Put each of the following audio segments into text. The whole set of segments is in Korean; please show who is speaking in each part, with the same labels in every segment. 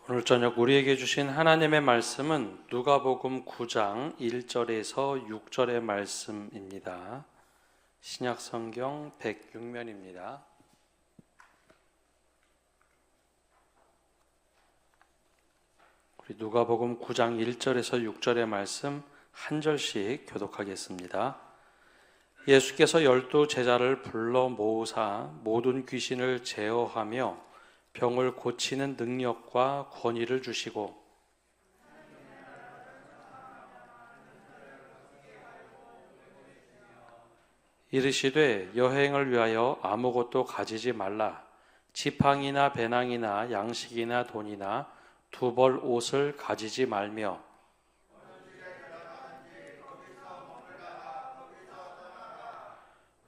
Speaker 1: 오늘 저녁 우리에게 주신 하나님의 말씀은 누가복음 9장 1절에서 6절의 말씀입니다. 신약성경 106면입니다. 우리 누가복음 9장 1절에서 6절의 말씀 한 절씩 교독하겠습니다. 예수께서 12 제자를 불러 모으사 모든 귀신을 제어하며 병을 고치는 능력과 권위를 주시고 이르시되 여행을 위하여 아무것도 가지지 말라. 지팡이나 배낭이나 양식이나 돈이나 두 벌 옷을 가지지 말며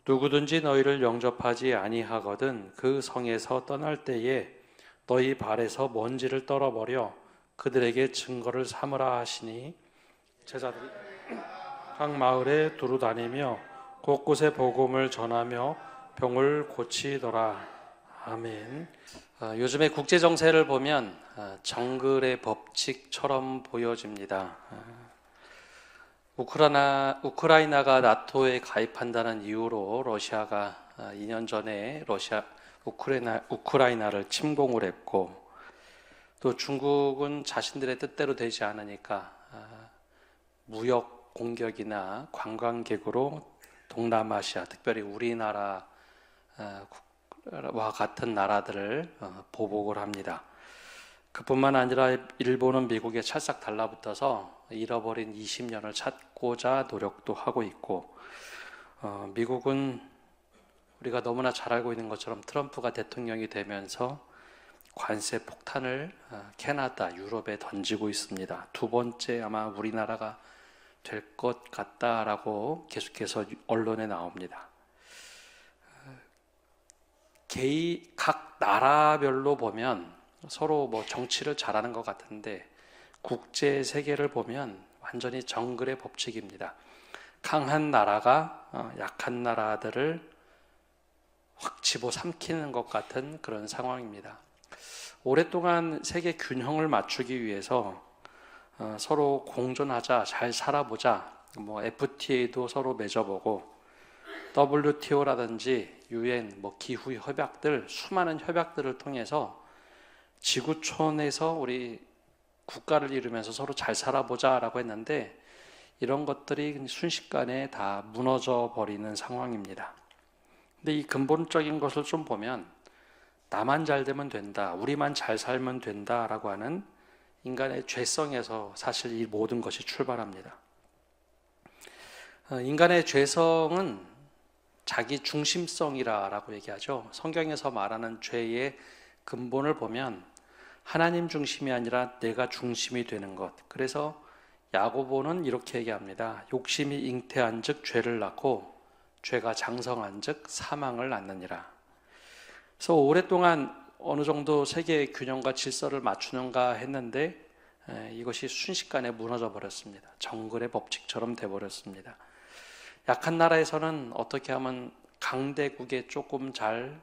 Speaker 1: 누구든지 너희를 영접하지 아니하거든 그 성에서 떠날 때에 너희 발에서 먼지를 떨어버려 그들에게 증거를 삼으라 하시니 제자들이 각 마을에 두루 다니며 곳곳에 복음을 전하며 병을 고치더라. 아멘. 요즘에 국제 정세를 보면 정글의 법칙처럼 보여집니다. 우크라이나가 나토에 가입한다는 이유로 러시아가 2년 전에 우크라이나를 침공을 했고, 또 중국은 자신들의 뜻대로 되지 않으니까 무역 공격이나 관광객으로 동남아시아, 특별히 우리나라와 같은 나라들을 보복을 합니다. 그뿐만 아니라 일본은 미국에 찰싹 달라붙어서 잃어버린 20년을 찾고자 노력도 하고 있고, 미국은 우리가 너무나 잘 알고 있는 것처럼 트럼프가 대통령이 되면서 관세 폭탄을 캐나다, 유럽에 던지고 있습니다. 두 번째 아마 우리나라가 될 것 같다라고 계속해서 언론에 나옵니다. 각 나라별로 보면 서로 정치를 잘하는 것 같은데 국제 세계를 보면 완전히 정글의 법칙입니다. 강한 나라가 약한 나라들을 확 집어삼키는 것 같은 그런 상황입니다. 오랫동안 세계 균형을 맞추기 위해서 서로 공존하자, 잘 살아보자, FTA도 서로 맺어보고 WTO라든지 UN, 기후 협약들, 수많은 협약들을 통해서 지구촌에서 우리 국가를 이루면서 서로 잘 살아보자라고 했는데 이런 것들이 순식간에 다 무너져 버리는 상황입니다. 근데 이 근본적인 것을 좀 보면 나만 잘 되면 된다, 우리만 잘 살면 된다라고 하는 인간의 죄성에서 사실 이 모든 것이 출발합니다. 인간의 죄성은 자기 중심성이라고 얘기하죠. 성경에서 말하는 죄의 근본을 보면 하나님 중심이 아니라 내가 중심이 되는 것. 그래서 야고보는 이렇게 얘기합니다. 욕심이 잉태한 즉 죄를 낳고 죄가 장성한 즉 사망을 낳느니라. 그래서 오랫동안 어느 정도 세계의 균형과 질서를 맞추는가 했는데 이것이 순식간에 무너져 버렸습니다. 정글의 법칙처럼 돼버렸습니다. 약한 나라에서는 어떻게 하면 강대국에 조금 잘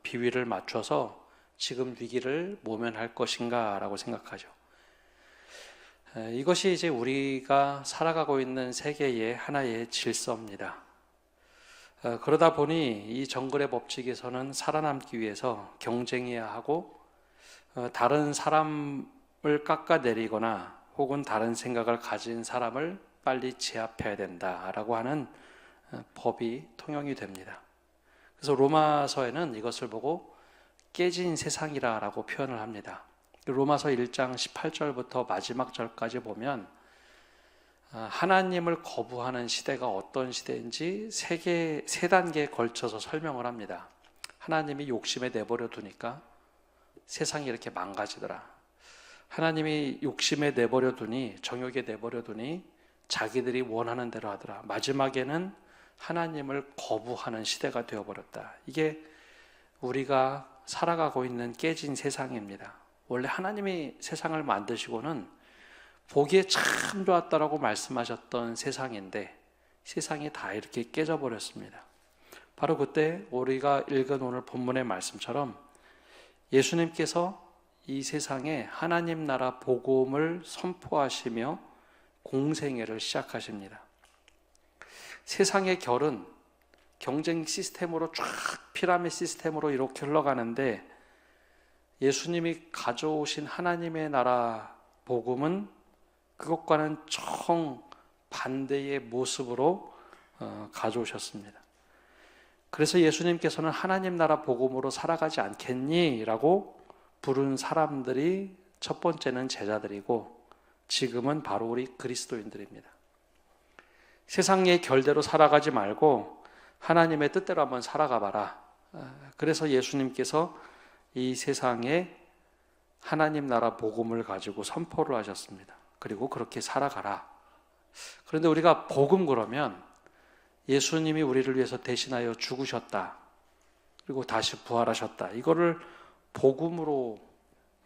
Speaker 1: 비위를 맞춰서 지금 위기를 모면할 것인가 라고 생각하죠. 이것이 이제 우리가 살아가고 있는 세계의 하나의 질서입니다. 그러다 보니 이 정글의 법칙에서는 살아남기 위해서 경쟁해야 하고 다른 사람을 깎아내리거나 혹은 다른 생각을 가진 사람을 빨리 제압해야 된다라고 하는 법이 통용이 됩니다. 그래서 로마서에는 이것을 보고 깨진 세상이라고 표현을 합니다. 로마서 1장 18절부터 마지막 절까지 보면 하나님을 거부하는 시대가 어떤 시대인지 세 단계에 걸쳐서 설명을 합니다. 하나님이 욕심에 내버려 두니까 세상이 이렇게 망가지더라. 하나님이 욕심에 내버려 두니, 정욕에 내버려 두니 자기들이 원하는 대로 하더라. 마지막에는 하나님을 거부하는 시대가 되어버렸다. 이게 우리가 살아가고 있는 깨진 세상입니다. 원래 하나님이 세상을 만드시고는 보기에 참 좋았다라고 말씀하셨던 세상인데 세상이 다 이렇게 깨져버렸습니다. 바로 그때 우리가 읽은 오늘 본문의 말씀처럼 예수님께서 이 세상에 하나님 나라 복음을 선포하시며 공생애를 시작하십니다. 세상의 결은 경쟁 시스템으로 쫙 피라미드 시스템으로 이렇게 흘러가는데 예수님이 가져오신 하나님의 나라 복음은 그것과는 정반대의 모습으로 가져오셨습니다. 그래서 예수님께서는 하나님 나라 복음으로 살아가지 않겠니? 라고 부른 사람들이 첫 번째는 제자들이고 지금은 바로 우리 그리스도인들입니다. 세상의 결대로 살아가지 말고 하나님의 뜻대로 한번 살아가 봐라. 그래서 예수님께서 이 세상에 하나님 나라 복음을 가지고 선포를 하셨습니다. 그리고 그렇게 살아가라. 그런데 우리가 복음 그러면 예수님이 우리를 위해서 대신하여 죽으셨다. 그리고 다시 부활하셨다. 이거를 복음으로,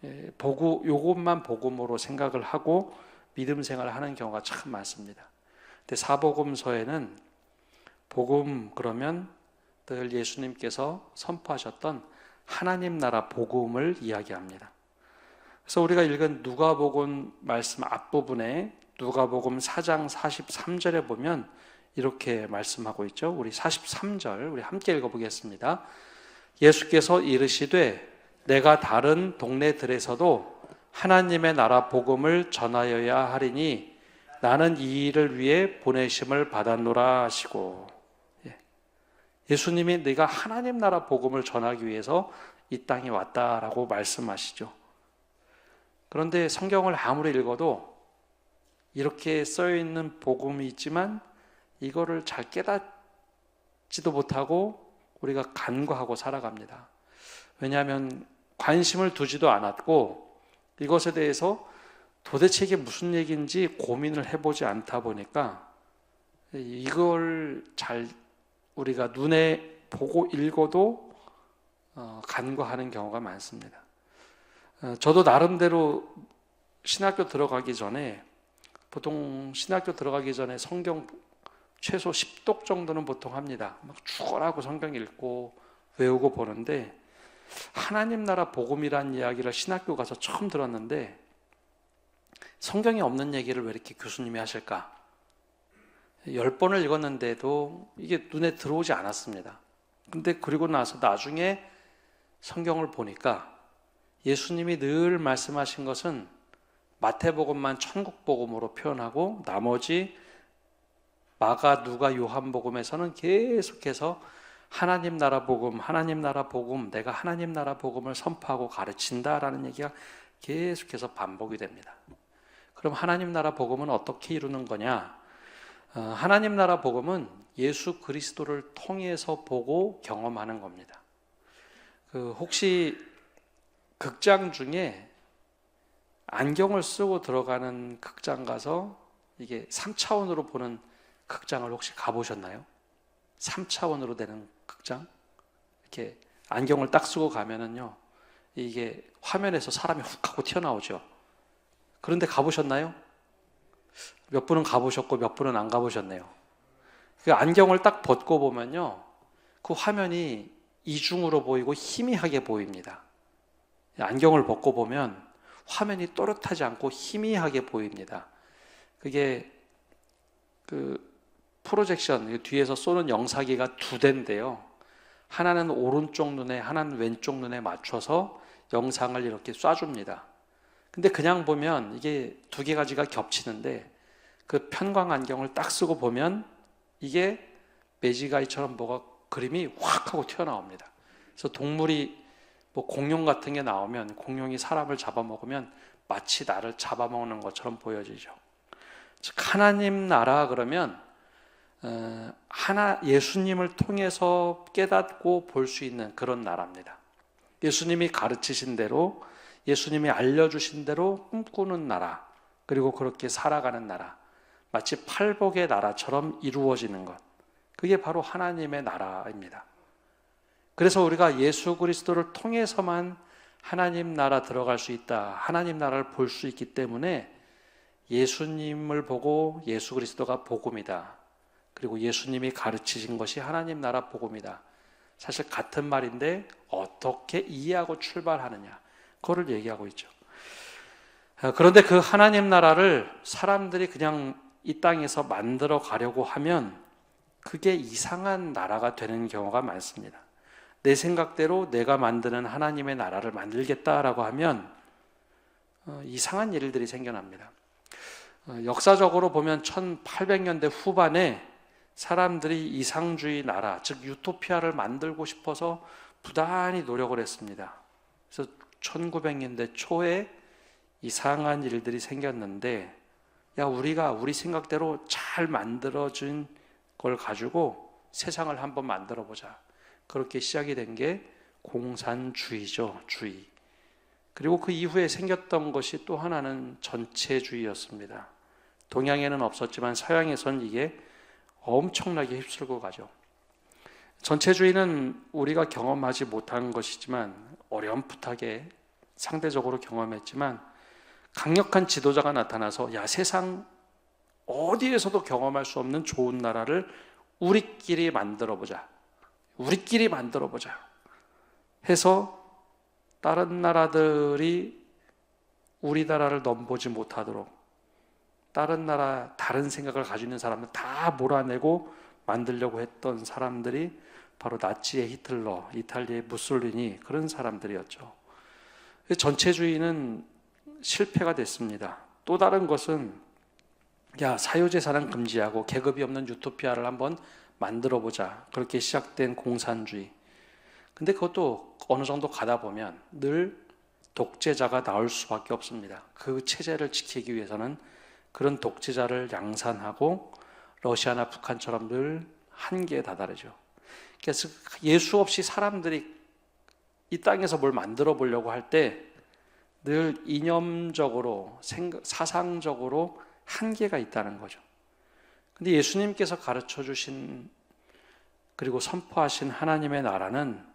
Speaker 1: 요것만 복음으로 생각을 하고 믿음 생활을 하는 경우가 참 많습니다. 근데 사복음서에는 복음 그러면 늘 예수님께서 선포하셨던 하나님 나라 복음을 이야기합니다. 그래서 우리가 읽은 누가복음 말씀 앞부분에 누가복음 4장 43절에 보면 이렇게 말씀하고 있죠. 우리 43절 우리 함께 읽어보겠습니다. 예수께서 이르시되 내가 다른 동네들에서도 하나님의 나라 복음을 전하여야 하리니 나는 이 일을 위해 보내심을 받았노라 하시고, 예수님이 네가 하나님 나라 복음을 전하기 위해서 이 땅에 왔다라고 말씀하시죠. 그런데 성경을 아무리 읽어도 이렇게 써있는 복음이 있지만 이거를 잘 깨닫지도 못하고 우리가 간과하고 살아갑니다. 왜냐하면 관심을 두지도 않았고 이것에 대해서 도대체 이게 무슨 얘기인지 고민을 해보지 않다 보니까 이걸 잘 우리가 눈에 보고 읽어도 간과하는 경우가 많습니다. 저도 나름대로 신학교 들어가기 전에 보통 신학교 들어가기 전에 성경 최소 10독 정도는 보통 합니다. 막 죽어라고 성경 읽고 외우고 보는데 하나님 나라 복음이라는 이야기를 신학교 가서 처음 들었는데 성경에 없는 얘기를 왜 이렇게 교수님이 하실까? 10번을 읽었는데도 이게 눈에 들어오지 않았습니다. 근데 그리고 나서 나중에 성경을 보니까 예수님이 늘 말씀하신 것은 마태복음만 천국복음으로 표현하고 나머지 마가, 누가, 요한복음에서는 계속해서 하나님 나라 복음, 하나님 나라 복음, 내가 하나님 나라 복음을 선포하고 가르친다라는 얘기가 계속해서 반복이 됩니다. 그럼 하나님 나라 복음은 어떻게 이루는 거냐? 하나님 나라 복음은 예수 그리스도를 통해서 보고 경험하는 겁니다. 혹시 극장 중에 안경을 쓰고 들어가는 극장 가서 이게 3차원으로 보는 극장을 혹시 가보셨나요? 3차원으로 되는 극장? 이렇게 안경을 딱 쓰고 가면은요, 이게 화면에서 사람이 훅 하고 튀어나오죠. 그런데 가보셨나요? 몇 분은 가보셨고 몇 분은 안 가보셨네요. 그 안경을 딱 벗고 보면요, 그 화면이 이중으로 보이고 희미하게 보입니다. 안경을 벗고 보면 화면이 또렷하지 않고 희미하게 보입니다. 그게 프로젝션, 뒤에서 쏘는 영사기가 두 대인데요. 하나는 오른쪽 눈에, 하나는 왼쪽 눈에 맞춰서 영상을 이렇게 쏴줍니다. 근데 그냥 보면 이게 두 개 가지가 겹치는데 그 편광 안경을 딱 쓰고 보면 이게 매지가이처럼 뭐가 그림이 확 하고 튀어나옵니다. 그래서 동물이 뭐 공룡 같은 게 나오면 공룡이 사람을 잡아먹으면 마치 나를 잡아먹는 것처럼 보여지죠. 즉 하나님 나라 그러면 예수님을 통해서 깨닫고 볼 수 있는 그런 나라입니다. 예수님이 가르치신 대로, 예수님이 알려주신 대로 꿈꾸는 나라, 그리고 그렇게 살아가는 나라, 마치 팔복의 나라처럼 이루어지는 것, 그게 바로 하나님의 나라입니다. 그래서 우리가 예수 그리스도를 통해서만 하나님 나라 들어갈 수 있다, 하나님 나라를 볼 수 있기 때문에 예수님을 보고 예수 그리스도가 복음이다, 그리고 예수님이 가르치신 것이 하나님 나라 복음이다, 사실 같은 말인데 어떻게 이해하고 출발하느냐, 그거를 얘기하고 있죠. 그런데 그 하나님 나라를 사람들이 그냥 이 땅에서 만들어 가려고 하면 그게 이상한 나라가 되는 경우가 많습니다. 내 생각대로 내가 만드는 하나님의 나라를 만들겠다라고 하면 이상한 일들이 생겨납니다. 역사적으로 보면 1800년대 후반에 사람들이 이상주의 나라, 즉 유토피아를 만들고 싶어서 부단히 노력을 했습니다. 그래서 1900년대 초에 이상한 일들이 생겼는데, 야, 우리가 우리 생각대로 잘 만들어진 걸 가지고 세상을 한번 만들어 보자. 그렇게 시작이 된 게 공산주의죠, 주의. 그리고 그 이후에 생겼던 것이 또 하나는 전체주의였습니다. 동양에는 없었지만 서양에선 이게 엄청나게 휩쓸고 가죠. 전체주의는 우리가 경험하지 못한 것이지만 어렴풋하게 상대적으로 경험했지만 강력한 지도자가 나타나서 야, 세상 어디에서도 경험할 수 없는 좋은 나라를 우리끼리 만들어 보자. 우리끼리 만들어 보자. 해서 다른 나라들이 우리나라를 넘보지 못하도록 다른 나라, 다른 생각을 가지고 있는 사람들 다 몰아내고 만들려고 했던 사람들이 바로 나치의 히틀러, 이탈리아의 무솔리니 그런 사람들이었죠. 전체주의는 실패가 됐습니다. 또 다른 것은 야, 사유재산은 금지하고 계급이 없는 유토피아를 한번 만들어보자. 그렇게 시작된 공산주의. 근데 그것도 어느 정도 가다 보면 늘 독재자가 나올 수밖에 없습니다. 그 체제를 지키기 위해서는 그런 독재자를 양산하고 러시아나 북한처럼 늘 한계에 다다르죠. 그래서 예수 없이 사람들이 이 땅에서 뭘 만들어 보려고 할 때 늘 이념적으로, 사상적으로 한계가 있다는 거죠. 근데 예수님께서 가르쳐 주신 그리고 선포하신 하나님의 나라는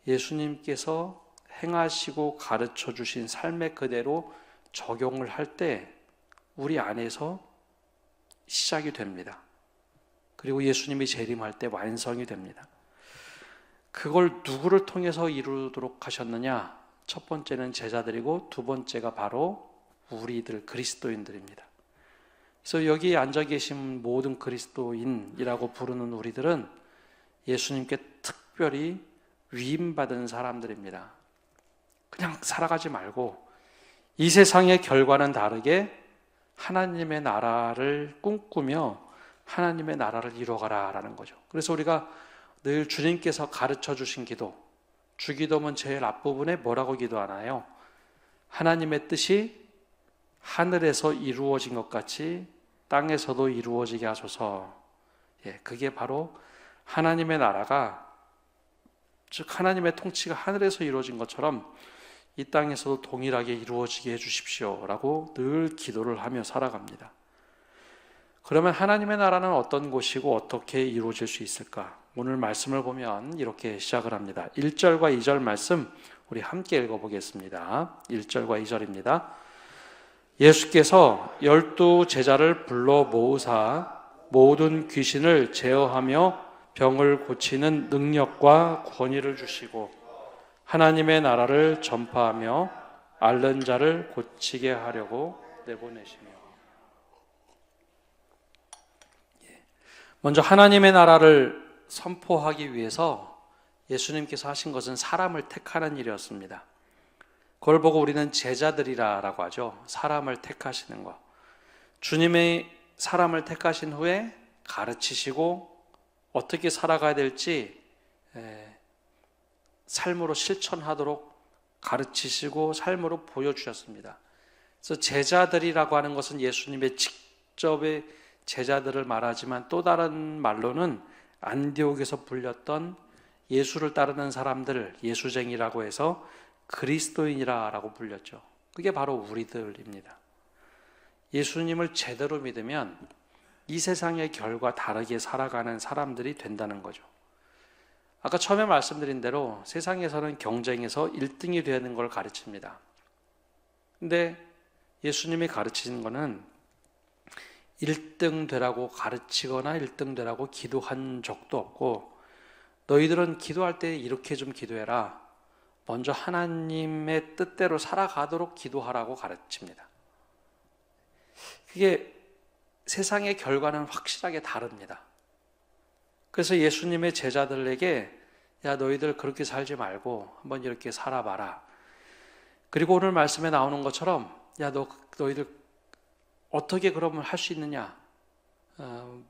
Speaker 1: 예수님께서 행하시고 가르쳐 주신 삶의 그대로 적용을 할 때 우리 안에서 시작이 됩니다. 그리고 예수님이 재림할 때 완성이 됩니다. 그걸 누구를 통해서 이루도록 하셨느냐? 첫 번째는 제자들이고 두 번째가 바로 우리들 그리스도인들입니다. 그래서 여기 앉아 계신 모든 그리스도인이라고 부르는 우리들은 예수님께 특별히 위임받은 사람들입니다. 그냥 살아가지 말고 이 세상의 결과는 다르게 하나님의 나라를 꿈꾸며 하나님의 나라를 이루어가라라는 거죠. 그래서 우리가 늘 주님께서 가르쳐 주신 기도, 주기도문 제일 앞부분에 뭐라고 기도하나요? 하나님의 뜻이 하늘에서 이루어진 것 같이 땅에서도 이루어지게 하소서. 그게 바로 하나님의 나라가, 즉 하나님의 통치가 하늘에서 이루어진 것처럼 이 땅에서도 동일하게 이루어지게 해주십시오 라고 늘 기도를 하며 살아갑니다. 그러면 하나님의 나라는 어떤 곳이고 어떻게 이루어질 수 있을까? 오늘 말씀을 보면 이렇게 시작을 합니다. 1절과 2절 말씀 우리 함께 읽어보겠습니다. 1절과 2절입니다. 예수께서 12 제자를 불러 모으사 모든 귀신을 제어하며 병을 고치는 능력과 권위를 주시고 하나님의 나라를 전파하며 앓는 자를 고치게 하려고 내보내시며. 먼저 하나님의 나라를 선포하기 위해서 예수님께서 하신 것은 사람을 택하는 일이었습니다. 그걸 보고 우리는 제자들이라고 하죠. 사람을 택하시는 것. 주님의 사람을 택하신 후에 가르치시고 어떻게 살아가야 될지 삶으로 실천하도록 가르치시고 삶으로 보여주셨습니다. 그래서 제자들이라고 하는 것은 예수님의 직접의 제자들을 말하지만 또 다른 말로는 안디옥에서 불렸던 예수를 따르는 사람들, 예수쟁이라고 해서 그리스도인이라고 불렸죠. 그게 바로 우리들입니다. 예수님을 제대로 믿으면 이 세상의 결과 다르게 살아가는 사람들이 된다는 거죠. 아까 처음에 말씀드린 대로 세상에서는 경쟁에서 1등이 되는 걸 가르칩니다. 근데 예수님이 가르치는 거는 1등 되라고 가르치거나 1등 되라고 기도한 적도 없고 너희들은 기도할 때 이렇게 좀 기도해라. 먼저 하나님의 뜻대로 살아가도록 기도하라고 가르칩니다. 그게 세상의 결과는 확실하게 다릅니다. 그래서 예수님의 제자들에게 야, 너희들 그렇게 살지 말고 한번 이렇게 살아봐라. 그리고 오늘 말씀에 나오는 것처럼 야, 너희들 어떻게 그러면 할 수 있느냐?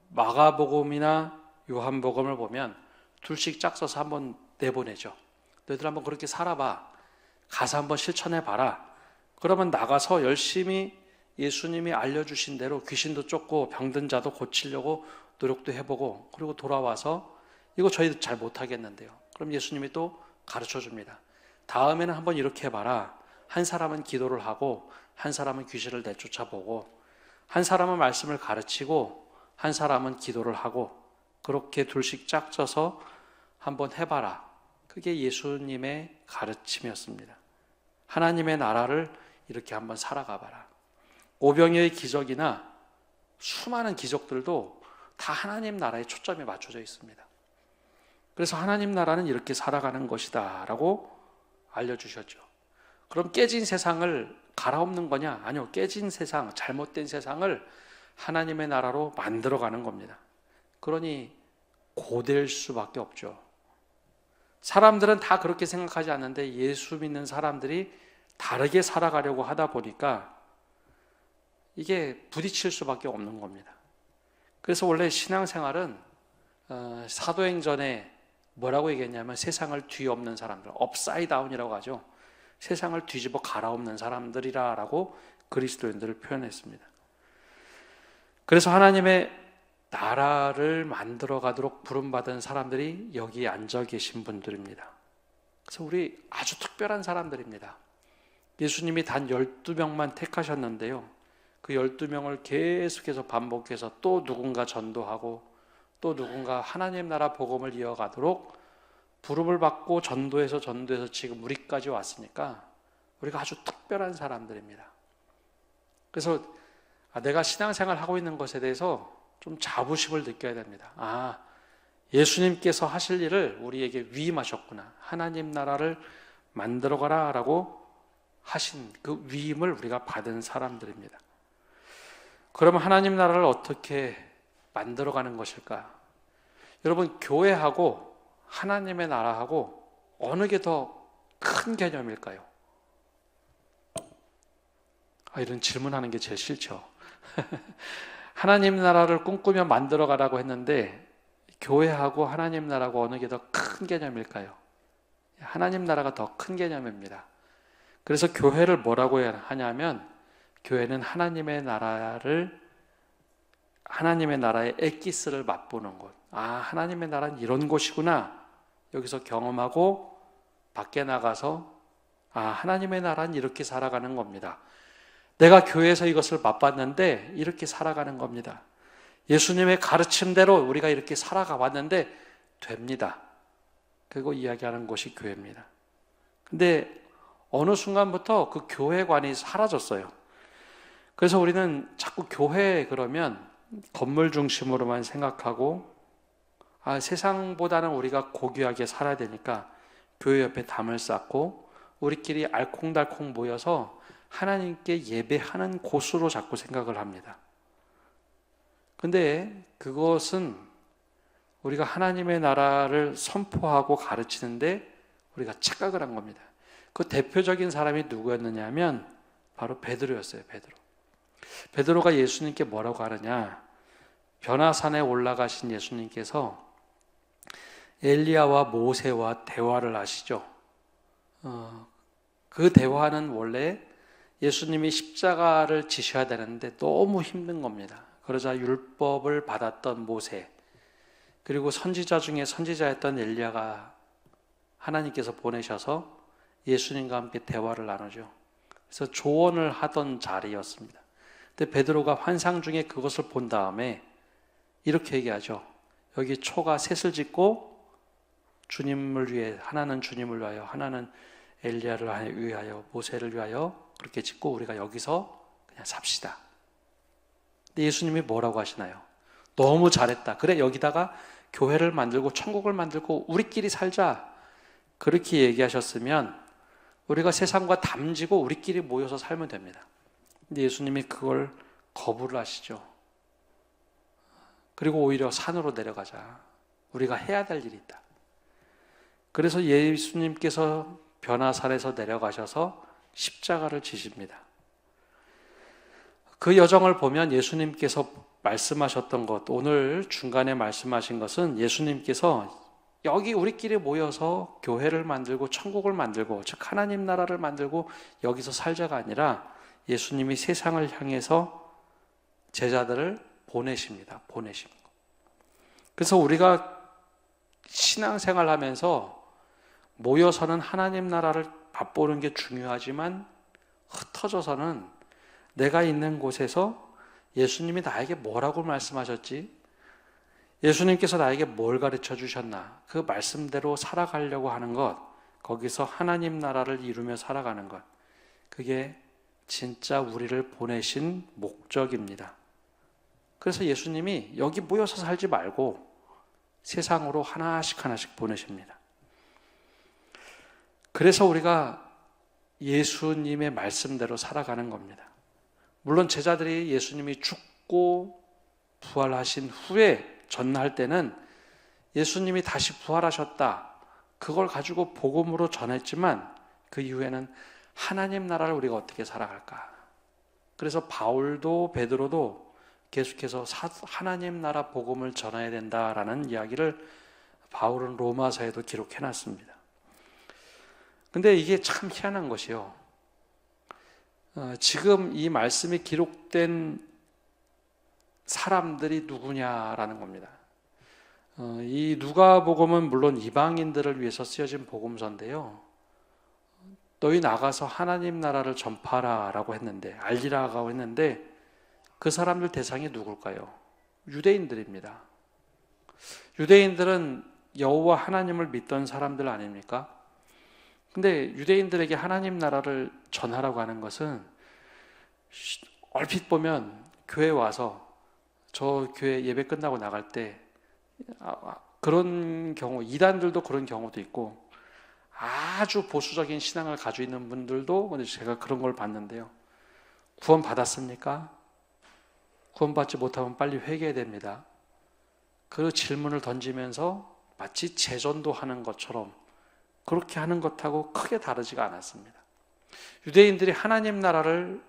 Speaker 1: 마가복음이나 요한복음을 보면 둘씩 짝서서 한번 내보내죠. 너희들 한번 그렇게 살아봐. 가서 한번 실천해봐라. 그러면 나가서 열심히 예수님이 알려주신 대로 귀신도 쫓고 병든 자도 고치려고 노력도 해보고 그리고 돌아와서 이거 저희도 잘 못하겠는데요. 그럼 예수님이 또 가르쳐줍니다. 다음에는 한번 이렇게 해봐라. 한 사람은 기도를 하고 한 사람은 귀신을 내쫓아보고 한 사람은 말씀을 가르치고 한 사람은 기도를 하고 그렇게 둘씩 짝져서 한번 해봐라. 그게 예수님의 가르침이었습니다. 하나님의 나라를 이렇게 한번 살아가봐라. 오병이어의 기적이나 수많은 기적들도 다 하나님 나라에 초점이 맞춰져 있습니다. 그래서 하나님 나라는 이렇게 살아가는 것이다 라고 알려주셨죠. 그럼 깨진 세상을 갈아엎는 거냐? 아니요. 깨진 세상, 잘못된 세상을 하나님의 나라로 만들어가는 겁니다. 그러니 고될 수밖에 없죠. 사람들은 다 그렇게 생각하지 않는데 예수 믿는 사람들이 다르게 살아가려고 하다 보니까 이게 부딪힐 수밖에 없는 겁니다. 그래서 원래 신앙생활은 사도행전에 뭐라고 얘기했냐면 세상을 뒤엎는 사람들, 업사이드 다운이라고 하죠. 세상을 뒤집어 갈아엎는 사람들이라고 그리스도인들을 표현했습니다. 그래서 하나님의 나라를 만들어 가도록 부름받은 사람들이 여기 앉아 계신 분들입니다. 그래서 우리 아주 특별한 사람들입니다. 예수님이 단 12명만 택하셨는데요. 그 12명을 계속해서 반복해서 또 누군가 전도하고 또 누군가 하나님 나라 복음을 이어가도록 부름을 받고 전도해서 지금 우리까지 왔으니까 우리가 아주 특별한 사람들입니다. 그래서 내가 신앙생활 하고 있는 것에 대해서 좀 자부심을 느껴야 됩니다. 예수님께서 하실 일을 우리에게 위임하셨구나. 하나님 나라를 만들어가라 라고 하신 그 위임을 우리가 받은 사람들입니다. 그러면 하나님 나라를 어떻게 만들어가는 것일까? 여러분, 교회하고 하나님의 나라하고 어느 게 더 큰 개념일까요? 이런 질문하는 게 제일 싫죠. 하나님 나라를 꿈꾸며 만들어가라고 했는데 교회하고 하나님 나라하고 어느 게 더 큰 개념일까요? 하나님 나라가 더 큰 개념입니다. 그래서 교회를 뭐라고 하냐면 교회는 하나님의 나라의 엑기스를 맛보는 곳. 하나님의 나라는 이런 곳이구나. 여기서 경험하고 밖에 나가서 하나님의 나라는 이렇게 살아가는 겁니다. 내가 교회에서 이것을 맛봤는데 이렇게 살아가는 겁니다. 예수님의 가르침대로 우리가 이렇게 살아가 왔는데 됩니다. 그리고 이야기하는 곳이 교회입니다. 근데 어느 순간부터 그 교회관이 사라졌어요. 그래서 우리는 자꾸 교회 그러면 건물 중심으로만 생각하고 세상보다는 우리가 고귀하게 살아야 되니까 교회 옆에 담을 쌓고 우리끼리 알콩달콩 모여서 하나님께 예배하는 곳으로 자꾸 생각을 합니다. 근데 그것은 우리가 하나님의 나라를 선포하고 가르치는데 우리가 착각을 한 겁니다. 그 대표적인 사람이 누구였느냐면 바로 베드로였어요. 베드로가 예수님께 뭐라고 하느냐? 변화산에 올라가신 예수님께서 엘리야와 모세와 대화를 하시죠. 그 대화는 원래 예수님이 십자가를 지셔야 되는데 너무 힘든 겁니다. 그러자 율법을 받았던 모세 그리고 선지자 중에 선지자였던 엘리야가 하나님께서 보내셔서 예수님과 함께 대화를 나누죠. 그래서 조언을 하던 자리였습니다. 근데 베드로가 환상 중에 그것을 본 다음에 이렇게 얘기하죠. 여기 초가 셋을 짓고 주님을 위해, 하나는 주님을 위하여, 하나는 엘리야를 위하여, 모세를 위하여 그렇게 짓고 우리가 여기서 그냥 삽시다. 근데 예수님이 뭐라고 하시나요? 너무 잘했다. 그래, 여기다가 교회를 만들고 천국을 만들고 우리끼리 살자. 그렇게 얘기하셨으면 우리가 세상과 담지고 우리끼리 모여서 살면 됩니다. 근데 예수님이 그걸 거부를 하시죠. 그리고 오히려 산으로 내려가자. 우리가 해야 될 일이 있다. 그래서 예수님께서 변화산에서 내려가셔서 십자가를 지십니다. 그 여정을 보면 예수님께서 말씀하셨던 것, 오늘 중간에 말씀하신 것은 예수님께서 여기 우리끼리 모여서 교회를 만들고 천국을 만들고, 즉 하나님 나라를 만들고 여기서 살자가 아니라 예수님이 세상을 향해서 제자들을 보내십니다. 보내십니다. 그래서 우리가 신앙생활 하면서 모여서는 하나님 나라를 맛보는 게 중요하지만 흩어져서는 내가 있는 곳에서 예수님이 나에게 뭐라고 말씀하셨지? 예수님께서 나에게 뭘 가르쳐 주셨나? 그 말씀대로 살아가려고 하는 것, 거기서 하나님 나라를 이루며 살아가는 것, 그게 진짜 우리를 보내신 목적입니다. 그래서 예수님이 여기 모여서 살지 말고 세상으로 하나씩 하나씩 보내십니다. 그래서 우리가 예수님의 말씀대로 살아가는 겁니다. 물론 제자들이 예수님이 죽고 부활하신 후에 전할 때는 예수님이 다시 부활하셨다, 그걸 가지고 복음으로 전했지만 그 이후에는 하나님 나라를 우리가 어떻게 살아갈까? 그래서 바울도 베드로도 계속해서 하나님 나라 복음을 전해야 된다라는 이야기를 바울은 로마서에도 기록해놨습니다. 근데 이게 참 희한한 것이요. 지금 이 말씀이 기록된 사람들이 누구냐라는 겁니다. 이 누가복음은 물론 이방인들을 위해서 쓰여진 복음서인데요. 너희 나가서 하나님 나라를 전파하라라고 했는데, 알리라고 했는데 그 사람들 대상이 누굴까요? 유대인들입니다. 유대인들은 여호와 하나님을 믿던 사람들 아닙니까? 근데 유대인들에게 하나님 나라를 전하라고 하는 것은 얼핏 보면 교회 와서 저 교회 예배 끝나고 나갈 때 그런 경우, 이단들도 그런 경우도 있고 아주 보수적인 신앙을 가지고 있는 분들도, 근데 제가 그런 걸 봤는데요. 구원 받았습니까? 구원받지 못하면 빨리 회개해야 됩니다. 그 질문을 던지면서 마치 재전도 하는 것처럼 그렇게 하는 것하고 크게 다르지가 않았습니다. 유대인들이 하나님 나라를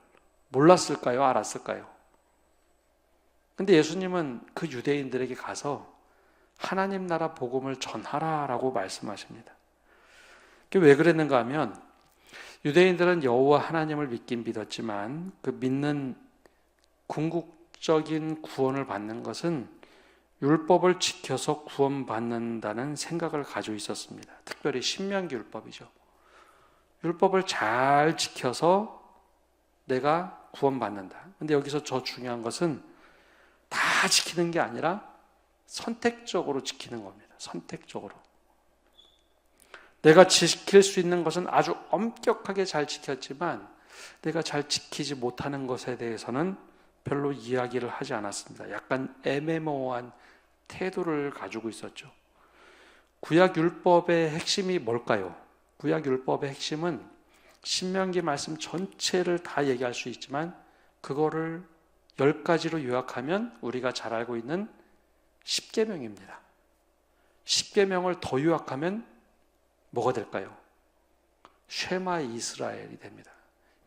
Speaker 1: 몰랐을까요? 알았을까요? 근데 예수님은 그 유대인들에게 가서 하나님 나라 복음을 전하라라고 말씀하십니다. 그게 왜 그랬는가 하면 유대인들은 여호와 하나님을 믿긴 믿었지만 그 믿는 궁극적인 구원을 받는 것은 율법을 지켜서 구원받는다는 생각을 가지고 있었습니다. 특별히 신명기 율법이죠. 율법을 잘 지켜서 내가 구원받는다. 근데 여기서 더 중요한 것은 다 지키는 게 아니라 선택적으로 지키는 겁니다. 선택적으로. 내가 지킬 수 있는 것은 아주 엄격하게 잘 지켰지만 내가 잘 지키지 못하는 것에 대해서는 별로 이야기를 하지 않았습니다. 약간 애매모호한 태도를 가지고 있었죠. 구약율법의 핵심이 뭘까요? 구약율법의 핵심은 신명기 말씀 전체를 다 얘기할 수 있지만 그거를 10가지로 요약하면 우리가 잘 알고 있는 10계명입니다. 10계명을 더 요약하면 뭐가 될까요? 쉐마 이스라엘이 됩니다.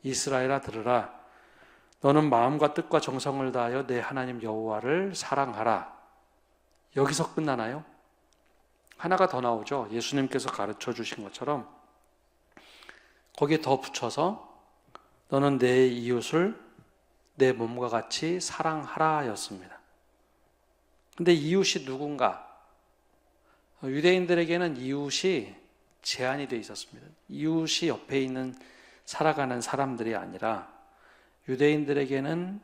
Speaker 1: 이스라엘아 들으라. 너는 마음과 뜻과 정성을 다하여 내 하나님 여호와를 사랑하라. 여기서 끝나나요? 하나가 더 나오죠. 예수님께서 가르쳐 주신 것처럼 거기에 더 붙여서 너는 내 이웃을 내 몸과 같이 사랑하라 였습니다. 근데 이웃이 누군가? 유대인들에게는 이웃이 제한이 되어 있었습니다. 이웃이 옆에 있는 살아가는 사람들이 아니라 유대인들에게는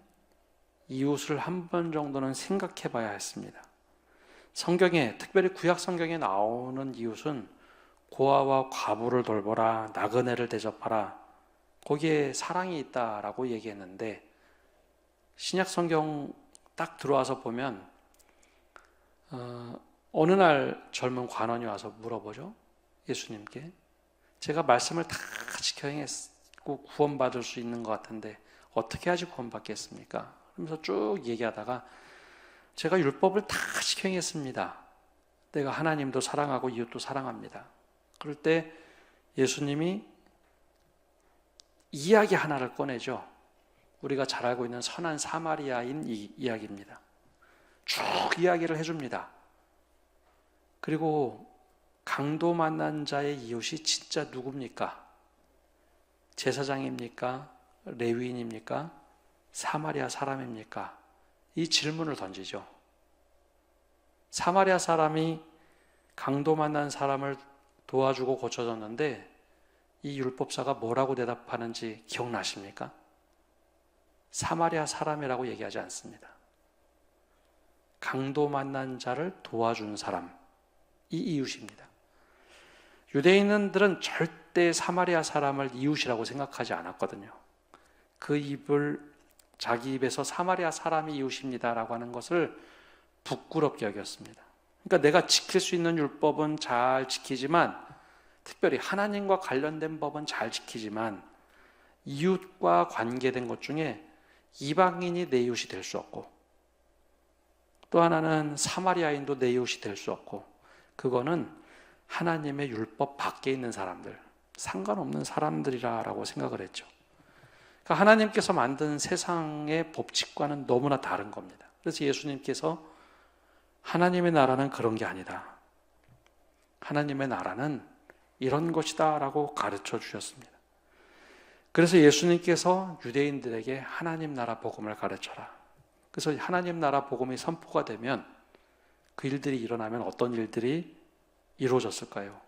Speaker 1: 이웃을 한 번 정도는 생각해 봐야 했습니다. 성경에, 특별히 구약 성경에 나오는 이웃은 고아와 과부를 돌보라, 나그네를 대접하라, 거기에 사랑이 있다라고 얘기했는데 신약 성경 딱 들어와서 보면 어느 날 젊은 관원이 와서 물어보죠. 예수님께 제가 말씀을 다 지켜 행했고 구원받을 수 있는 것 같은데 어떻게 하지 구원받겠습니까? 그러면서 쭉 얘기하다가 제가 율법을 다 지켜 행했습니다. 내가 하나님도 사랑하고 이웃도 사랑합니다. 그럴 때 예수님이 이야기 하나를 꺼내죠. 우리가 잘 알고 있는 선한 사마리아인 이 이야기입니다. 쭉 이야기를 해줍니다. 그리고 강도 만난 자의 이웃이 진짜 누굽니까? 제사장입니까? 레위인입니까? 사마리아 사람입니까? 이 질문을 던지죠. 사마리아 사람이 강도 만난 사람을 도와주고 고쳐줬는데 이 율법사가 뭐라고 대답하는지 기억나십니까? 사마리아 사람이라고 얘기하지 않습니다. 강도 만난 자를 도와준 사람, 이 이웃입니다. 유대인들은 절대 사마리아 사람을 이웃이라고 생각하지 않았거든요. 자기 입에서 사마리아 사람이 이웃입니다라고 하는 것을 부끄럽게 여겼습니다. 그러니까 내가 지킬 수 있는 율법은 잘 지키지만, 특별히 하나님과 관련된 법은 잘 지키지만 이웃과 관계된 것 중에 이방인이 내 이웃이 될 수 없고, 또 하나는 사마리아인도 내 이웃이 될 수 없고, 그거는 하나님의 율법 밖에 있는 사람들, 상관없는 사람들이라고 생각을 했죠. 그러니까 하나님께서 만든 세상의 법칙과는 너무나 다른 겁니다. 그래서 예수님께서 하나님의 나라는 그런 게 아니다, 하나님의 나라는 이런 것이다 라고 가르쳐 주셨습니다. 그래서 예수님께서 유대인들에게 하나님 나라 복음을 가르쳐라. 그래서 하나님 나라 복음이 선포가 되면 그 일들이 일어나면 어떤 일들이 이루어졌을까요?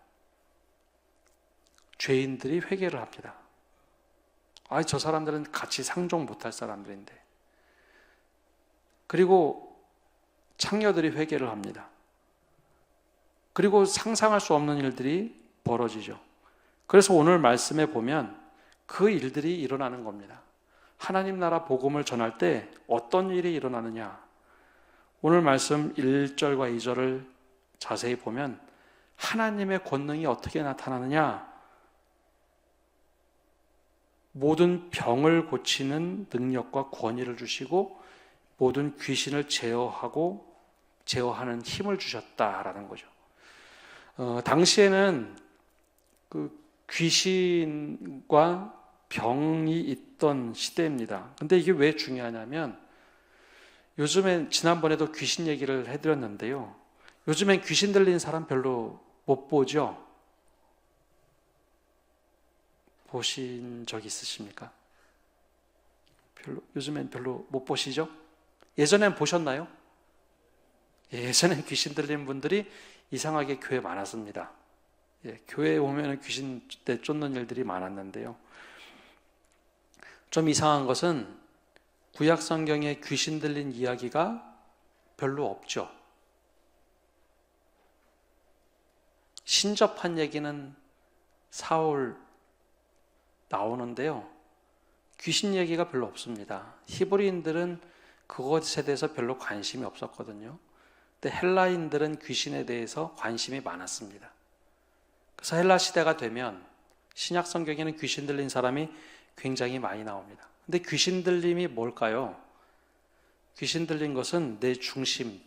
Speaker 1: 죄인들이 회개를 합니다. 저 사람들은 같이 상종 못할 사람들인데. 그리고 창녀들이 회개를 합니다. 그리고 상상할 수 없는 일들이 벌어지죠. 그래서 오늘 말씀에 보면 그 일들이 일어나는 겁니다. 하나님 나라 복음을 전할 때 어떤 일이 일어나느냐? 오늘 말씀 1절과 2절을 자세히 보면 하나님의 권능이 어떻게 나타나느냐? 모든 병을 고치는 능력과 권위를 주시고 모든 귀신을 제어하는 힘을 주셨다라는 거죠. 당시에는 그 귀신과 병이 있던 시대입니다. 근데 이게 왜 중요하냐면, 지난번에도 귀신 얘기를 해드렸는데요. 요즘엔 귀신 들린 사람 별로 못 보죠? 보신 적 있으십니까? 요즘엔 별로 못 보시죠? 예전엔 보셨나요? 예전엔 귀신 들린 분들이 이상하게 교회에 많았습니다. 교회에 오면 귀신 쫓는 일들이 많았는데요. 좀 이상한 것은 구약 성경에 귀신 들린 이야기가 별로 없죠. 신접한 얘기는 사울 나오는데요. 귀신 얘기가 별로 없습니다. 히브리인들은 그것에 대해서 별로 관심이 없었거든요. 근데 헬라인들은 귀신에 대해서 관심이 많았습니다. 그래서 헬라 시대가 되면 신약 성경에는 귀신 들린 사람이 굉장히 많이 나옵니다. 근데 귀신 들림이 뭘까요? 귀신 들린 것은 내 중심,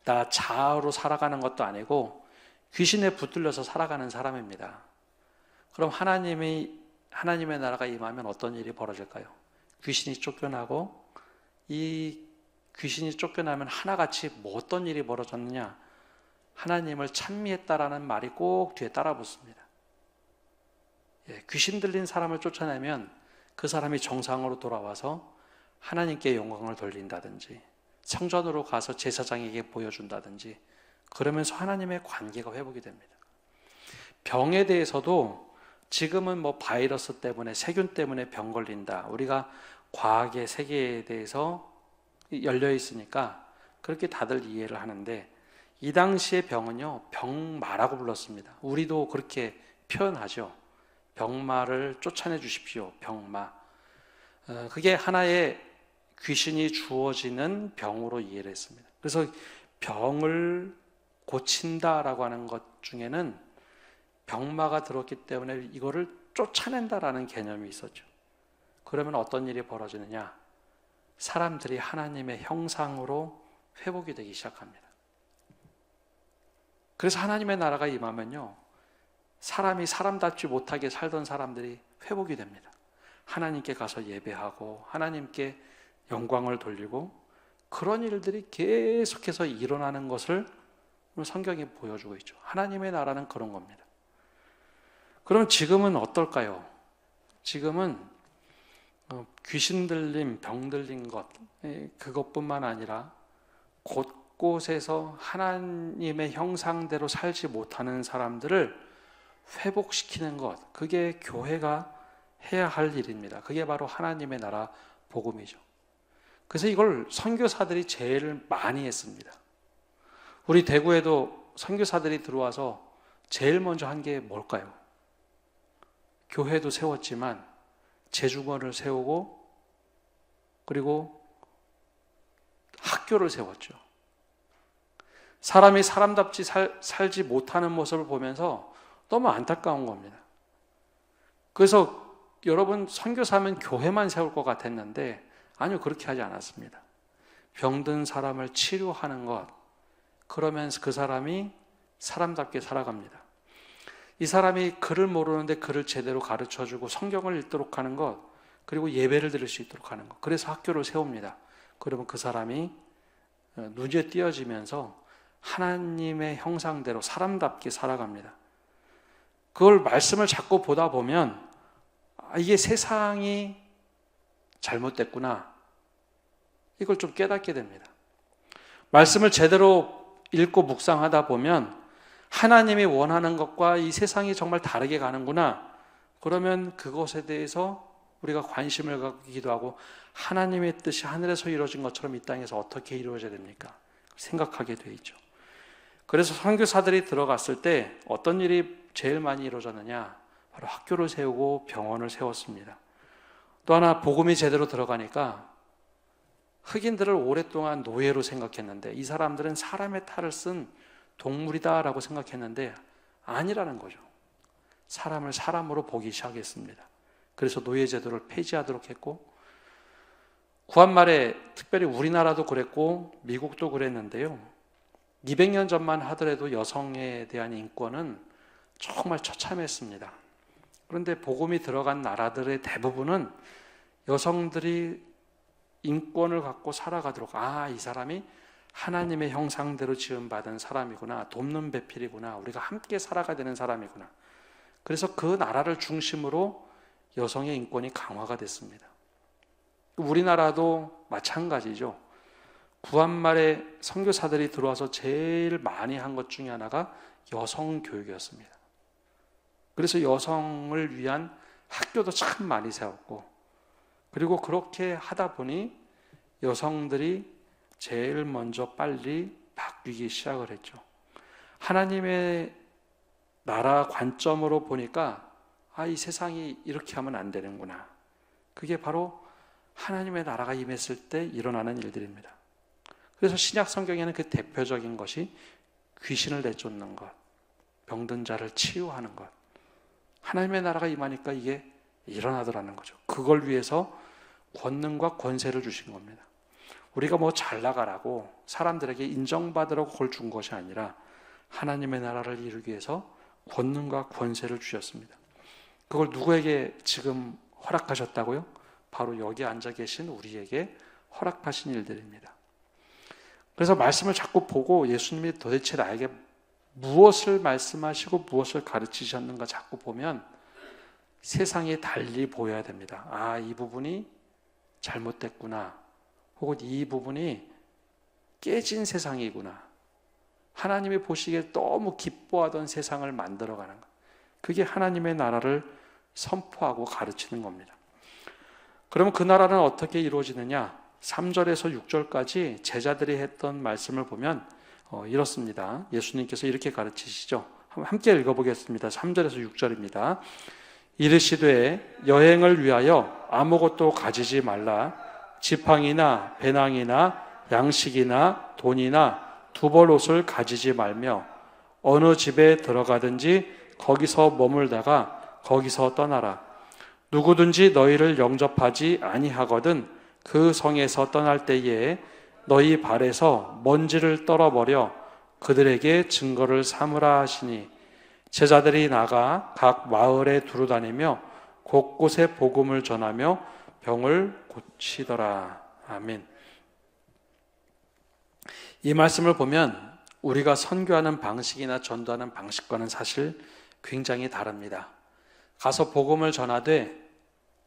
Speaker 1: 나 자아로 살아가는 것도 아니고 귀신에 붙들려서 살아가는 사람입니다. 그럼 하나님의 나라가 임하면 어떤 일이 벌어질까요? 귀신이 쫓겨나고, 이 귀신이 쫓겨나면 하나같이 어떤 일이 벌어졌느냐? 하나님을 찬미했다라는 말이 꼭 뒤에 따라 붙습니다. 귀신 들린 사람을 쫓아내면 그 사람이 정상으로 돌아와서 하나님께 영광을 돌린다든지, 성전으로 가서 제사장에게 보여준다든지, 그러면서 하나님의 관계가 회복이 됩니다. 병에 대해서도 지금은 바이러스 때문에, 세균 때문에 병 걸린다, 우리가 과학의 세계에 대해서 열려 있으니까 그렇게 다들 이해를 하는데, 이 당시의 병은요, 병마라고 불렀습니다. 우리도 그렇게 표현하죠. 병마를 쫓아내 주십시오. 병마. 그게 하나의 귀신이 주어지는 병으로 이해를 했습니다. 그래서 병을 고친다라고 하는 것 중에는 병마가 들었기 때문에 이거를 쫓아낸다라는 개념이 있었죠. 그러면 어떤 일이 벌어지느냐? 사람들이 하나님의 형상으로 회복이 되기 시작합니다. 그래서 하나님의 나라가 임하면요, 사람이 사람답지 못하게 살던 사람들이 회복이 됩니다. 하나님께 가서 예배하고 하나님께 영광을 돌리고 그런 일들이 계속해서 일어나는 것을 성경이 보여주고 있죠. 하나님의 나라는 그런 겁니다. 그럼 지금은 어떨까요? 지금은 귀신 들림, 병 들린 것, 그것뿐만 아니라 곳곳에서 하나님의 형상대로 살지 못하는 사람들을 회복시키는 것, 그게 교회가 해야 할 일입니다. 그게 바로 하나님의 나라 복음이죠. 그래서 이걸 선교사들이 제일 많이 했습니다. 우리 대구에도 선교사들이 들어와서 제일 먼저 한 게 뭘까요? 교회도 세웠지만 재중원을 세우고 그리고 학교를 세웠죠. 사람이 사람답지 살지 못하는 모습을 보면서 너무 안타까운 겁니다. 그래서 여러분, 선교사면 교회만 세울 것 같았는데 아니요, 그렇게 하지 않았습니다. 병든 사람을 치료하는 것, 그러면서 그 사람이 사람답게 살아갑니다. 이 사람이 글을 모르는데 글을 제대로 가르쳐주고 성경을 읽도록 하는 것, 그리고 예배를 드릴 수 있도록 하는 것, 그래서 학교를 세웁니다. 그러면 그 사람이 눈에 띄어지면서 하나님의 형상대로 사람답게 살아갑니다. 그걸 말씀을 자꾸 보다 보면 이게 세상이 잘못됐구나, 이걸 좀 깨닫게 됩니다. 말씀을 제대로 읽고 묵상하다 보면 하나님이 원하는 것과 이 세상이 정말 다르게 가는구나, 그러면 그것에 대해서 우리가 관심을 갖기도 하고 하나님의 뜻이 하늘에서 이루어진 것처럼 이 땅에서 어떻게 이루어져야 됩니까? 생각하게 돼 있죠. 그래서 선교사들이 들어갔을 때 어떤 일이 제일 많이 이루어졌느냐? 바로 학교를 세우고 병원을 세웠습니다. 또 하나, 복음이 제대로 들어가니까 흑인들을 오랫동안 노예로 생각했는데 이 사람들은 사람의 탈을 쓴 동물이다라고 생각했는데 아니라는 거죠. 사람을 사람으로 보기 시작했습니다. 그래서 노예 제도를 폐지하도록 했고, 구한말에 특별히 우리나라도 그랬고 미국도 그랬는데요, 200년 전만 하더라도 여성에 대한 인권은 정말 처참했습니다. 그런데 복음이 들어간 나라들의 대부분은 여성들이 인권을 갖고 살아가도록, 이 사람이 하나님의 형상대로 지음받은 사람이구나, 돕는 배필이구나, 우리가 함께 살아가야 되는 사람이구나. 그래서 그 나라를 중심으로 여성의 인권이 강화가 됐습니다. 우리나라도 마찬가지죠. 구한말에 선교사들이 들어와서 제일 많이 한 것 중에 하나가 여성 교육이었습니다. 그래서 여성을 위한 학교도 참 많이 세웠고, 그리고 그렇게 하다 보니 여성들이 제일 먼저 빨리 바뀌기 시작을 했죠. 하나님의 나라 관점으로 보니까 이 세상이 이렇게 하면 안 되는구나. 그게 바로 하나님의 나라가 임했을 때 일어나는 일들입니다. 그래서 신약 성경에는 그 대표적인 것이 귀신을 내쫓는 것, 병든 자를 치유하는 것, 하나님의 나라가 임하니까 이게 일어나더라는 거죠. 그걸 위해서 권능과 권세를 주신 겁니다. 우리가 뭐 잘 나가라고 사람들에게 인정받으라고 그걸 준 것이 아니라 하나님의 나라를 이루기 위해서 권능과 권세를 주셨습니다. 그걸 누구에게 지금 허락하셨다고요? 바로 여기 앉아 계신 우리에게 허락하신 일들입니다. 그래서 말씀을 자꾸 보고 예수님이 도대체 나에게 무엇을 말씀하시고 무엇을 가르치셨는가 자꾸 보면 세상이 달리 보여야 됩니다. 이 부분이 잘못됐구나, 혹은 이 부분이 깨진 세상이구나, 하나님이 보시기에 너무 기뻐하던 세상을 만들어가는 것, 그게 하나님의 나라를 선포하고 가르치는 겁니다. 그러면 그 나라는 어떻게 이루어지느냐? 3절에서 6절까지 제자들이 했던 말씀을 보면 이렇습니다. 예수님께서 이렇게 가르치시죠. 함께 읽어보겠습니다. 3절에서 6절입니다. 이르시되 여행을 위하여 아무것도 가지지 말라. 지팡이나 배낭이나 양식이나 돈이나 두벌 옷을 가지지 말며 어느 집에 들어가든지 거기서 머물다가 거기서 떠나라. 누구든지 너희를 영접하지 아니하거든 그 성에서 떠날 때에 너희 발에서 먼지를 떨어버려 그들에게 증거를 삼으라 하시니 제자들이 나가 각 마을에 두루다니며 곳곳에 복음을 전하며 병을 고치더라. 아멘. 이 말씀을 보면 우리가 선교하는 방식이나 전도하는 방식과는 사실 굉장히 다릅니다. 가서 복음을 전하되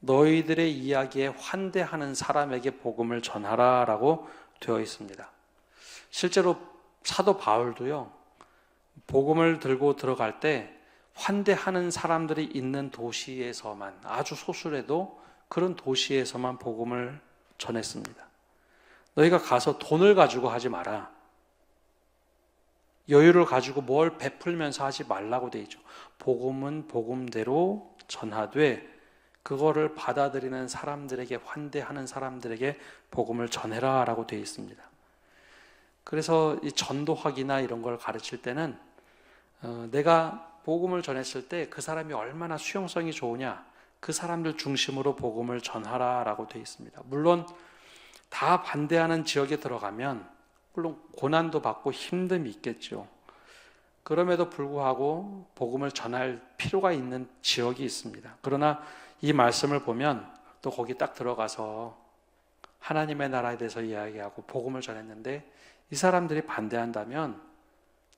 Speaker 1: 너희들의 이야기에 환대하는 사람에게 복음을 전하라 라고 되어 있습니다. 실제로 사도 바울도요, 복음을 들고 들어갈 때 환대하는 사람들이 있는 도시에서만, 아주 소수라도 그런 도시에서만 복음을 전했습니다. 너희가 가서 돈을 가지고 하지 마라. 여유를 가지고 뭘 베풀면서 하지 말라고 되어 있죠. 복음은 복음대로 전하되 그거를 받아들이는 사람들에게, 환대하는 사람들에게 복음을 전해라 라고 되어 있습니다. 그래서 이 전도학이나 이런 걸 가르칠 때는 내가 복음을 전했을 때 그 사람이 얼마나 수용성이 좋으냐, 그 사람들 중심으로 복음을 전하라 라고 되어 있습니다. 물론 다 반대하는 지역에 들어가면 물론 고난도 받고 힘듦이 있겠죠. 그럼에도 불구하고 복음을 전할 필요가 있는 지역이 있습니다. 그러나 이 말씀을 보면 또 거기 딱 들어가서 하나님의 나라에 대해서 이야기하고 복음을 전했는데 이 사람들이 반대한다면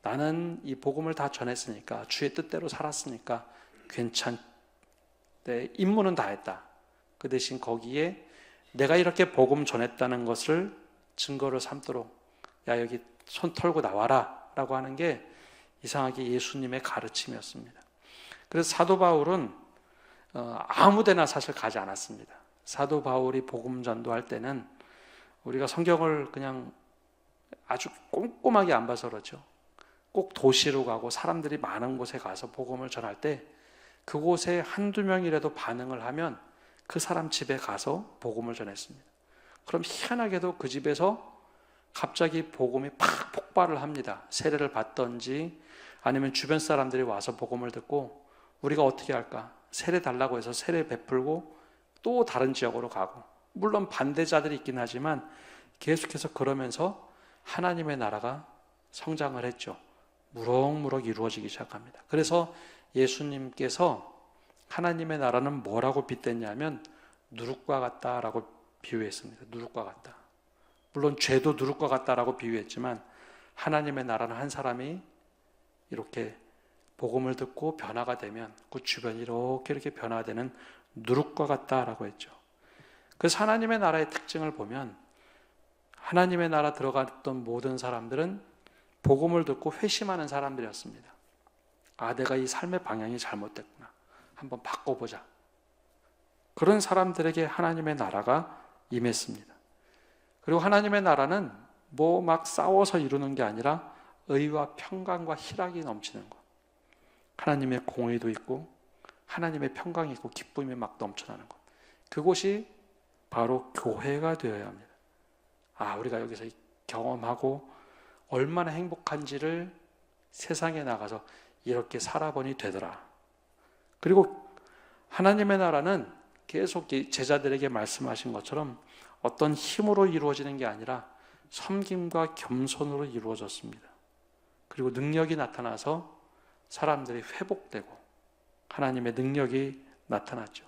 Speaker 1: 나는 이 복음을 다 전했으니까, 주의 뜻대로 살았으니까 괜찮대, 임무는 다 했다. 그 대신 거기에 내가 이렇게 복음 전했다는 것을 증거를 삼도록, 야 여기 손 털고 나와라 라고 하는 게 이상하게 예수님의 가르침이었습니다. 그래서 사도 바울은 아무 데나 사실 가지 않았습니다. 사도 바울이 복음 전도할 때는 우리가 성경을 그냥 아주 꼼꼼하게 안 봐서 그렇죠. 꼭 도시로 가고 사람들이 많은 곳에 가서 복음을 전할 때 그곳에 한두 명이라도 반응을 하면 그 사람 집에 가서 복음을 전했습니다. 그럼 희한하게도 그 집에서 갑자기 복음이 팍 폭발을 합니다. 세례를 받던지 아니면 주변 사람들이 와서 복음을 듣고 우리가 어떻게 할까? 세례 달라고 해서 세례 베풀고 또 다른 지역으로 가고, 물론 반대자들이 있긴 하지만 계속해서 그러면서 하나님의 나라가 성장을 했죠. 무럭무럭 이루어지기 시작합니다. 그래서 예수님께서 하나님의 나라는 뭐라고 빗댔냐면 누룩과 같다라고 비유했습니다. 누룩과 같다. 물론 죄도 누룩과 같다라고 비유했지만 하나님의 나라는 한 사람이 이렇게 복음을 듣고 변화가 되면 그 주변이 이렇게 변화되는 누룩과 같다라고 했죠. 그래서 하나님의 나라의 특징을 보면 하나님의 나라 들어갔던 모든 사람들은 복음을 듣고 회심하는 사람들이었습니다. 아, 내가 이 삶의 방향이 잘못됐구나. 한번 바꿔보자. 그런 사람들에게 하나님의 나라가 임했습니다. 그리고 하나님의 나라는 뭐 막 싸워서 이루는 게 아니라 의와 평강과 희락이 넘치는 것. 하나님의 공의도 있고 하나님의 평강이 있고 기쁨이 막 넘쳐나는 것. 그곳이 바로 교회가 되어야 합니다. 아, 우리가 여기서 경험하고 얼마나 행복한지를 세상에 나가서 이렇게 살아보니 되더라. 그리고 하나님의 나라는 계속 제자들에게 말씀하신 것처럼 어떤 힘으로 이루어지는 게 아니라 섬김과 겸손으로 이루어졌습니다. 그리고 능력이 나타나서 사람들이 회복되고 하나님의 능력이 나타났죠.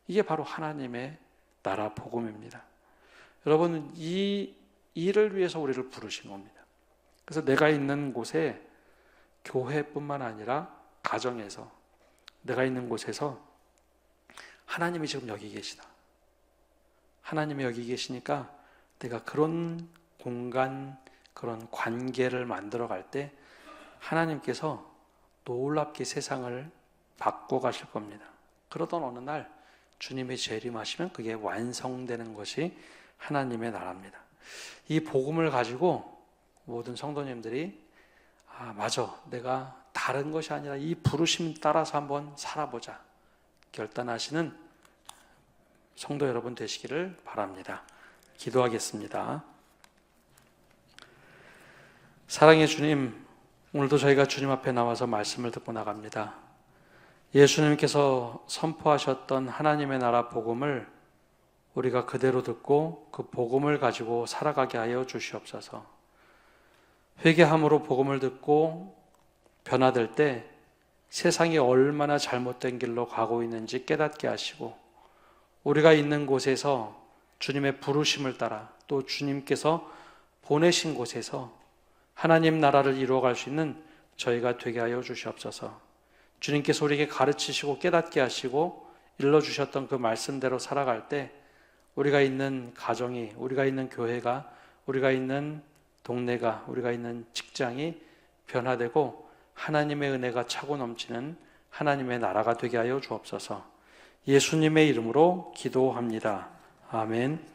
Speaker 1: 이게 바로 하나님의 나라 복음입니다. 여러분, 이 일을 위해서 우리를 부르신 겁니다. 그래서 내가 있는 곳에 교회뿐만 아니라 가정에서, 내가 있는 곳에서 하나님이 지금 여기 계시다. 하나님이 여기 계시니까 내가 그런 공간, 그런 관계를 만들어 갈 때 하나님께서 놀랍게 세상을 바꿔가실 겁니다. 그러던 어느 날 주님이 재림하시면 그게 완성되는 것이 하나님의 나라입니다. 이 복음을 가지고 모든 성도님들이 아, 맞아, 내가 다른 것이 아니라 이 부르심 따라서 한번 살아보자 결단하시는 성도 여러분 되시기를 바랍니다. 기도하겠습니다. 사랑의 주님, 오늘도 저희가 주님 앞에 나와서 말씀을 듣고 나갑니다. 예수님께서 선포하셨던 하나님의 나라 복음을 우리가 그대로 듣고 그 복음을 가지고 살아가게 하여 주시옵소서. 회개함으로 복음을 듣고 변화될 때 세상이 얼마나 잘못된 길로 가고 있는지 깨닫게 하시고, 우리가 있는 곳에서 주님의 부르심을 따라 또 주님께서 보내신 곳에서 하나님 나라를 이루어갈 수 있는 저희가 되게 하여 주시옵소서. 주님께서 우리에게 가르치시고 깨닫게 하시고 일러주셨던 그 말씀대로 살아갈 때 우리가 있는 가정이, 우리가 있는 교회가, 우리가 있는 동네가, 우리가 있는 직장이 변화되고 하나님의 은혜가 차고 넘치는 하나님의 나라가 되게 하여 주옵소서. 예수님의 이름으로 기도합니다. 아멘.